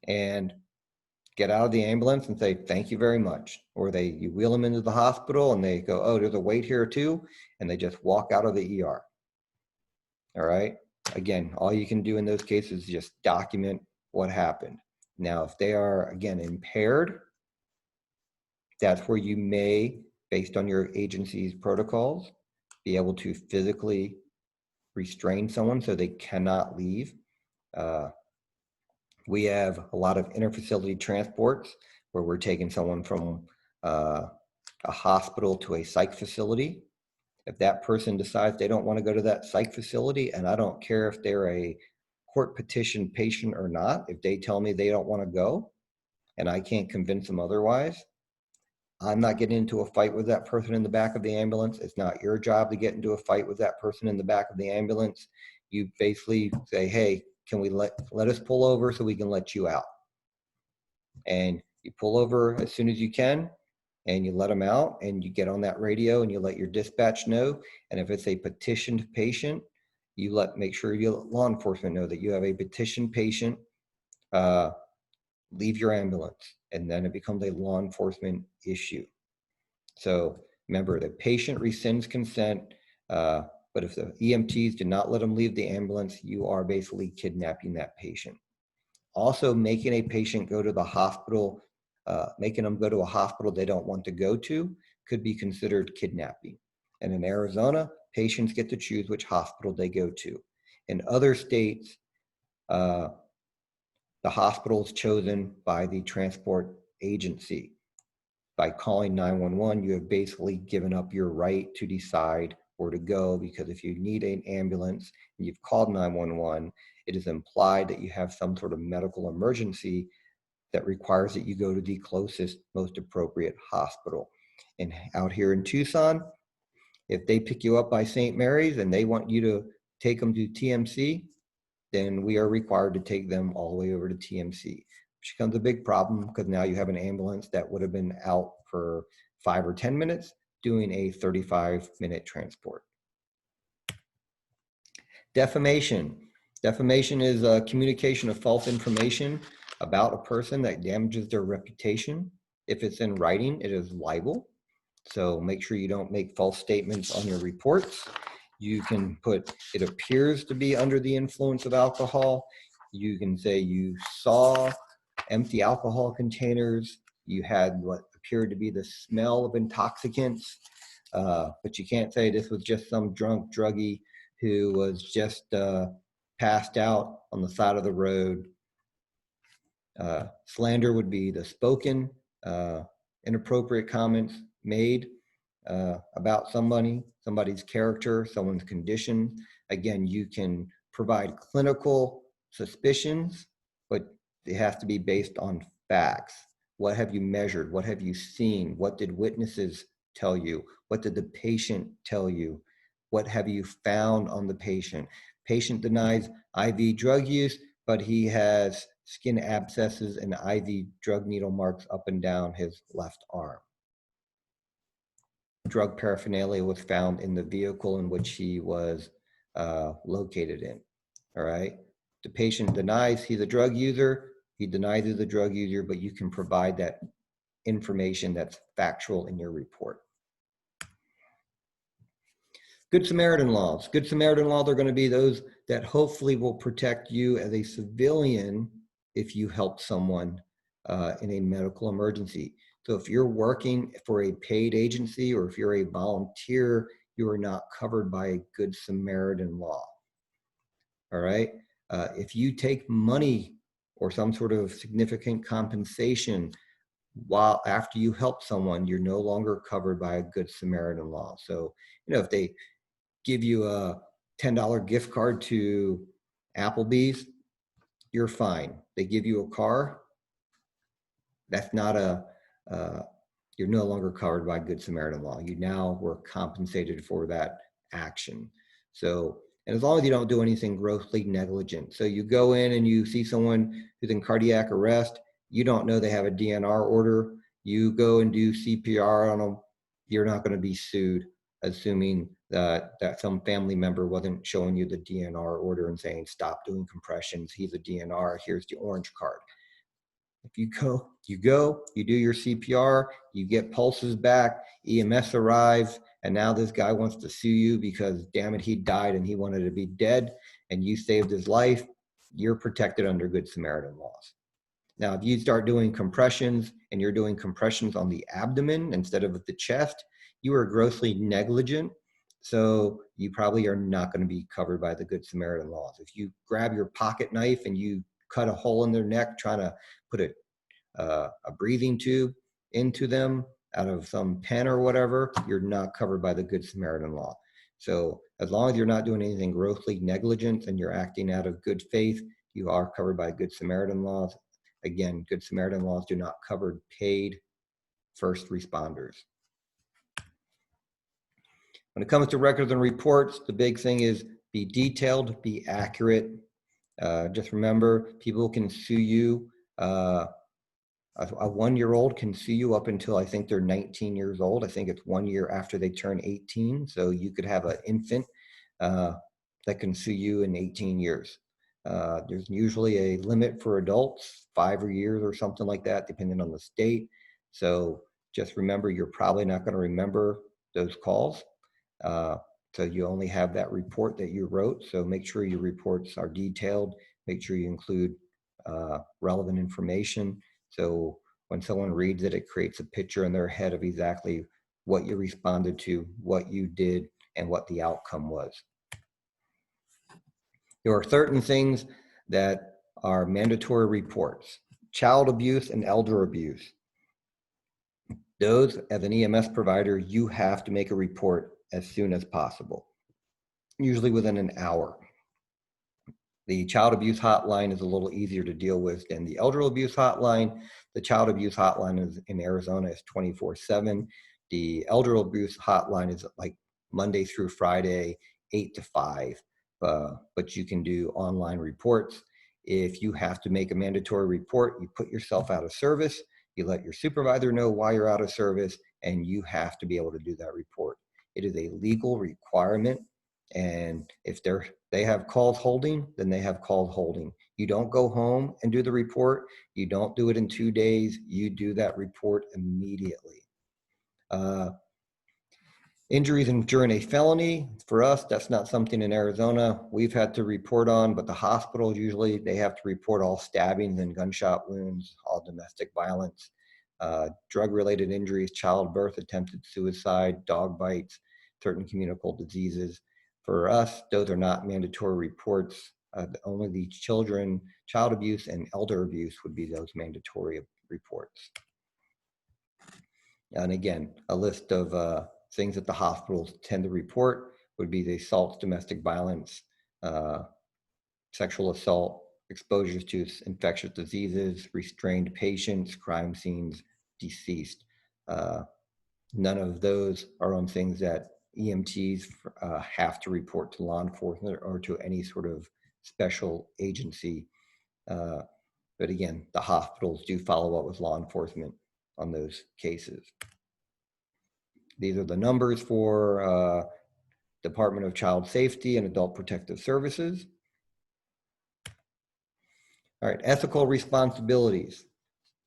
and get out of the ambulance and say, thank you very much. Or you wheel them into the hospital and they go, oh, there's a wait here too. And they just walk out of the ER. All right. Again, all you can do in those cases is just document what happened. Now, if they are, again, impaired, that's where you may, based on your agency's protocols, be able to physically restrain someone so they cannot leave. We have a lot of interfacility transports where we're taking someone from a hospital to a psych facility. If that person decides they don't want to go to that psych facility, and I don't care if they're a court petition patient or not, if they tell me they don't want to go and I can't convince them otherwise, I'm not getting into a fight with that person in the back of the ambulance. It's not your job to get into a fight with that person in the back of the ambulance. You basically say, hey, can we let us pull over so we can let you out? And you pull over as soon as you can, and you let them out, and you get on that radio and you let your dispatch know. And if it's a petitioned patient, you make sure you let law enforcement know that you have a petitioned patient. Leave your ambulance, and then it becomes a law enforcement issue. So remember, the patient rescinds consent, but if the EMTs did not let them leave the ambulance, you are basically kidnapping that patient. Also, making a patient go to the hospital, making them go to a hospital they don't want to go to could be considered kidnapping. And in Arizona, patients get to choose which hospital they go to. In other states, the hospital is chosen by the transport agency. By calling 911, you have basically given up your right to decide where to go, because if you need an ambulance and you've called 911, it is implied that you have some sort of medical emergency that requires that you go to the closest, most appropriate hospital. And out here in Tucson, if they pick you up by St. Mary's and they want you to take them to TMC, then we are required to take them all the way over to TMC, which becomes a big problem because now you have an ambulance that would have been out for 5 or 10 minutes doing a 35-minute transport. Defamation. Defamation is a communication of false information about a person that damages their reputation. If it's in writing, it is libel. So make sure you don't make false statements on your reports. You can put, it appears to be under the influence of alcohol. You can say you saw empty alcohol containers. You had what appeared to be the smell of intoxicants, but you can't say this was just some drunk druggie who was just passed out on the side of the road. Slander would be the spoken, inappropriate comments made about somebody's character, someone's condition. Again, you can provide clinical suspicions, but it has to be based on facts. What have you measured? What have you seen? What did witnesses tell you? What did the patient tell you? What have you found on the patient? Patient denies IV drug use, but he has skin abscesses and IV drug needle marks up and down his left arm. Drug paraphernalia was found in the vehicle in which he was located in. All right. The patient denies he's a drug user. He denies he's a drug user, but you can provide that information that's factual in your report. Good Samaritan laws. Good Samaritan laws are going to be those that hopefully will protect you as a civilian if you help someone in a medical emergency. So if you're working for a paid agency or if you're a volunteer, you are not covered by a Good Samaritan law. All right. If you take money or some sort of significant compensation while after you help someone, you're no longer covered by a Good Samaritan law. So, if they give you a $10 gift card to Applebee's, you're fine. They give you a car, that's not you're no longer covered by Good Samaritan law. You now were compensated for that action. So, and as long as you don't do anything grossly negligent. So you go in and you see someone who's in cardiac arrest, you don't know they have a DNR order, you go and do CPR on them, you're not going to be sued, assuming that some family member wasn't showing you the DNR order and saying, stop doing compressions, he's a DNR, here's the orange card. If you go, you do your CPR, you get pulses back, EMS arrives, and now this guy wants to sue you because, damn it, he died and he wanted to be dead, and you saved his life, you're protected under Good Samaritan laws. Now, if you start doing compressions and you're doing compressions on the abdomen instead of the chest, you are grossly negligent, so you probably are not going to be covered by the Good Samaritan laws. If you grab your pocket knife and you cut a hole in their neck trying to put a breathing tube into them out of some pen or whatever, you're not covered by the Good Samaritan law. So as long as you're not doing anything grossly negligent and you're acting out of good faith, you are covered by Good Samaritan laws. Again, Good Samaritan laws do not cover paid first responders. When it comes to records and reports, the big thing is be detailed, be accurate. Just remember, people can sue you. A 1-year-old can sue you up until I think they're 19 years old. I think it's 1 year after they turn 18. So you could have an infant that can sue you in 18 years. There's usually a limit for adults, 5 years or something like that, depending on the state. So just remember, you're probably not going to remember those calls. So you only have that report that you wrote. So make sure your reports are detailed. Make sure you include relevant information. So when someone reads it, it creates a picture in their head of exactly what you responded to, what you did, and what the outcome was. There are certain things that are mandatory reports. Child abuse and elder abuse. Those, as an EMS provider, you have to make a report as soon as possible, usually within an hour. The child abuse hotline is a little easier to deal with than the elder abuse hotline. The child abuse hotline in Arizona is 24/7. The elder abuse hotline is like Monday through Friday, 8 to 5. But you can do online reports. If you have to make a mandatory report, you put yourself out of service. You let your supervisor know why you're out of service, and you have to be able to do that report. It is a legal requirement. And if they have called holding, then they have called holding. You don't go home and do the report. You don't do it in 2 days. You do that report immediately. Injuries during a felony, for us, that's not something in Arizona we've had to report on, but the hospitals usually, they have to report all stabbings and gunshot wounds, all domestic violence, drug-related injuries, childbirth, attempted suicide, dog bites, certain communicable diseases. For us, those are not mandatory reports. Only the child abuse and elder abuse would be those mandatory reports. And again, a list of things that the hospitals tend to report would be the assaults, domestic violence, sexual assault, exposures to infectious diseases, restrained patients, crime scenes, deceased. None of those are on things that EMTs have to report to law enforcement or to any sort of special agency. But again, the hospitals do follow up with law enforcement on those cases. These are the numbers for Department of Child Safety and Adult Protective Services. All right, ethical responsibilities.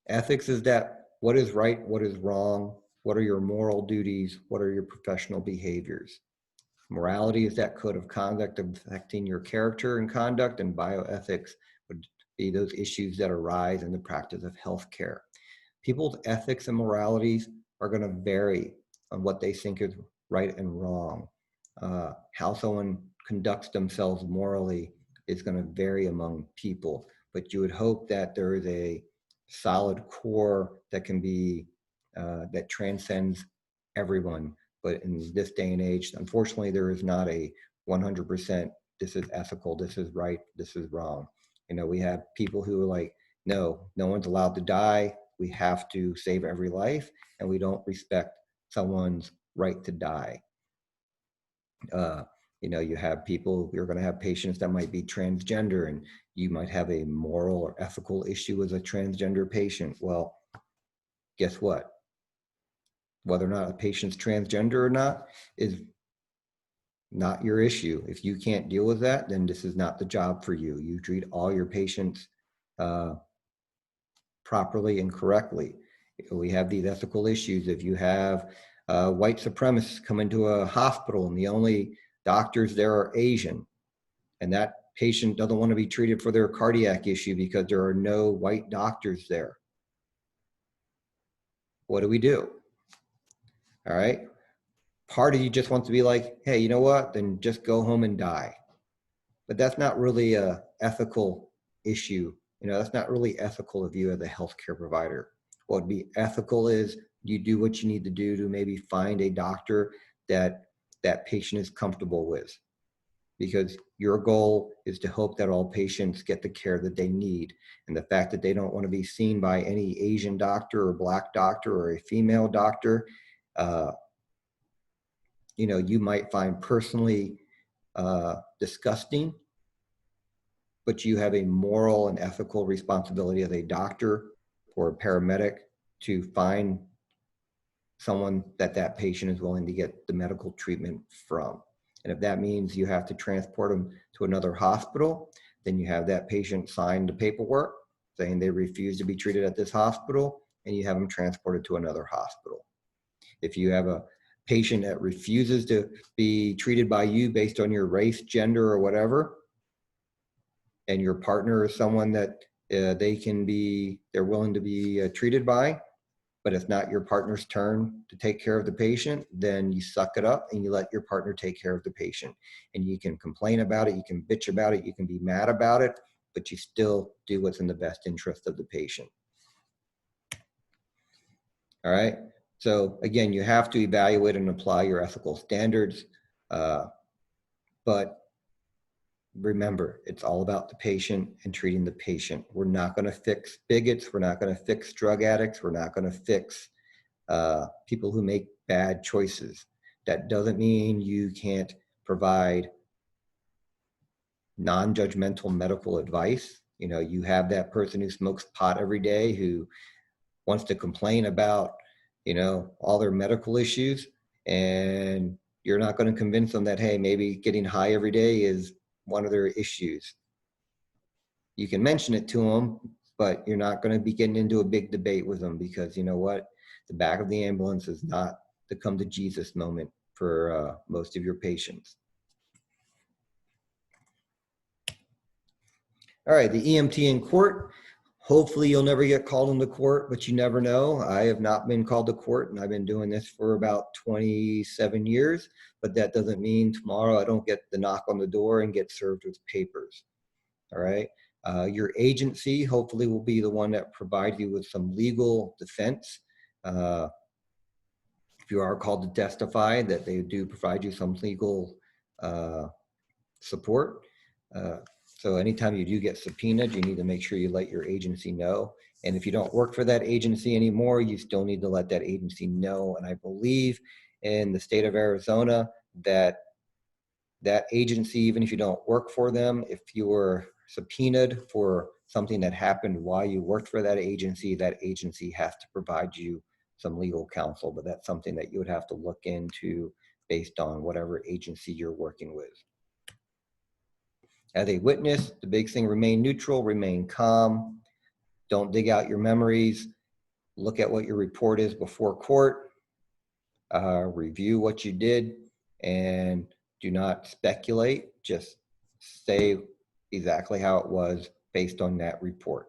Ethics is that what is right, what is wrong, what are your moral duties, what are your professional behaviors. Morality is that code of conduct affecting your character and conduct, and bioethics would be those issues that arise in the practice of healthcare. People's ethics and moralities are going to vary on what they think is right and wrong. How someone conducts themselves morally is going to vary among people, but you would hope that there is a solid core that can be, that transcends everyone. But in this day and age, unfortunately, there is not a 100%, this is ethical, this is right, this is wrong. You know, we have people who are like, no one's allowed to die. We have to save every life, and we don't respect someone's right to die. You know, you have people, you're going to have patients that might be transgender, and you might have a moral or ethical issue as a transgender patient. Well, guess what? Whether or not a patient's transgender or not is not your issue. If you can't deal with that, then this is not the job for you. You treat all your patients properly and correctly. We have these ethical issues. If you have white supremacists come into a hospital and the only doctors there are Asian, and that patient doesn't want to be treated for their cardiac issue because there are no white doctors there, what do we do? All right. Part of you just wants to be like, hey, you know what? Then just go home and die. But that's not really a ethical issue. You know, that's not really ethical of you as a healthcare provider. What would be ethical is you do what you need to do to maybe find a doctor that that patient is comfortable with. because your goal is to hope that all patients get the care that they need. And the fact that they don't want to be seen by any Asian doctor or Black doctor or a female doctor, you might find personally disgusting, but you have a moral and ethical responsibility as a doctor or a paramedic to find someone that patient is willing to get the medical treatment from. And if that means you have to transport them to another hospital, then you have that patient sign the paperwork saying they refuse to be treated at this hospital, and you have them transported to another hospital. If you have a patient that refuses to be treated by you based on your race, gender, or whatever, and your partner is someone that they're willing to be treated by, but it's not your partner's turn to take care of the patient, then you suck it up and you let your partner take care of the patient. And you can complain about it, you can bitch about it, you can be mad about it, but you still do what's in the best interest of the patient. All right. So again, you have to evaluate and apply your ethical standards, but remember, it's all about the patient and treating the patient. We're not going to fix bigots. We're not going to fix drug addicts. We're not going to fix people who make bad choices. That doesn't mean you can't provide non-judgmental medical advice. You have that person who smokes pot every day who wants to complain about, all their medical issues, and you're not going to convince them that, hey, maybe getting high every day is one of their issues. You can mention it to them, but you're not going to be getting into a big debate with them, because you know what? The back of the ambulance is not the come to Jesus moment for most of your patients. All right, the EMT in court. Hopefully you'll never get called into court, but you never know. I have not been called to court, and I've been doing this for about 27 years, but that doesn't mean tomorrow I don't get the knock on the door and get served with papers. All right. Your agency hopefully will be the one that provides you with some legal defense. If you are called to testify, that they do provide you some legal support. So anytime you do get subpoenaed, you need to make sure you let your agency know. And if you don't work for that agency anymore, you still need to let that agency know. And I believe in the state of Arizona that agency, even if you don't work for them, if you were subpoenaed for something that happened while you worked for that agency has to provide you some legal counsel. But that's something that you would have to look into based on whatever agency you're working with. As a witness, the big thing, remain neutral, remain calm. Don't dig out your memories. Look at what your report is before court. Review what you did, and do not speculate. Just say exactly how it was based on that report.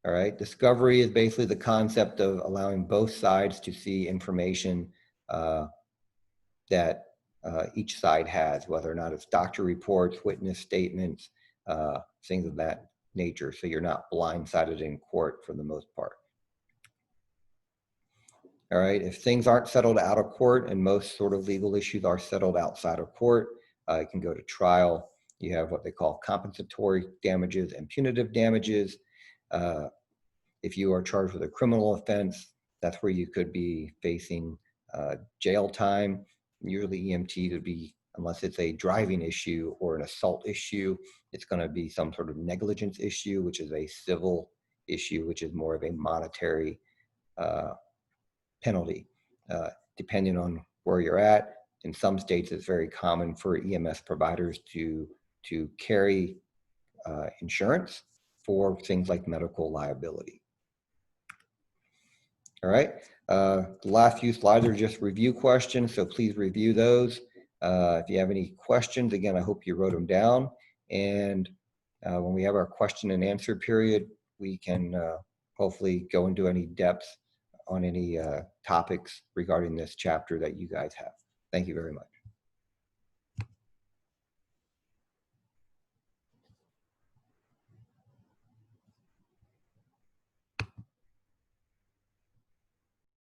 All right. Discovery is basically the concept of allowing both sides to see information that each side has, whether or not it's doctor reports, witness statements, things of that nature. So you're not blindsided in court for the most part. All right. If things aren't settled out of court, and most sort of legal issues are settled outside of court, it can go to trial. You have what they call compensatory damages and punitive damages. If you are charged with a criminal offense, that's where you could be facing jail time. Usually EMT would be, unless it's a driving issue or an assault issue, it's going to be some sort of negligence issue, which is a civil issue, which is more of a monetary penalty, depending on where you're at. In some states, it's very common for EMS providers to carry insurance for things like medical liability. All right. The last few slides are just review questions, so please review those. If you have any questions, again, I hope you wrote them down. And when we have our question and answer period, we can hopefully go into any depth on any topics regarding this chapter that you guys have. Thank you very much.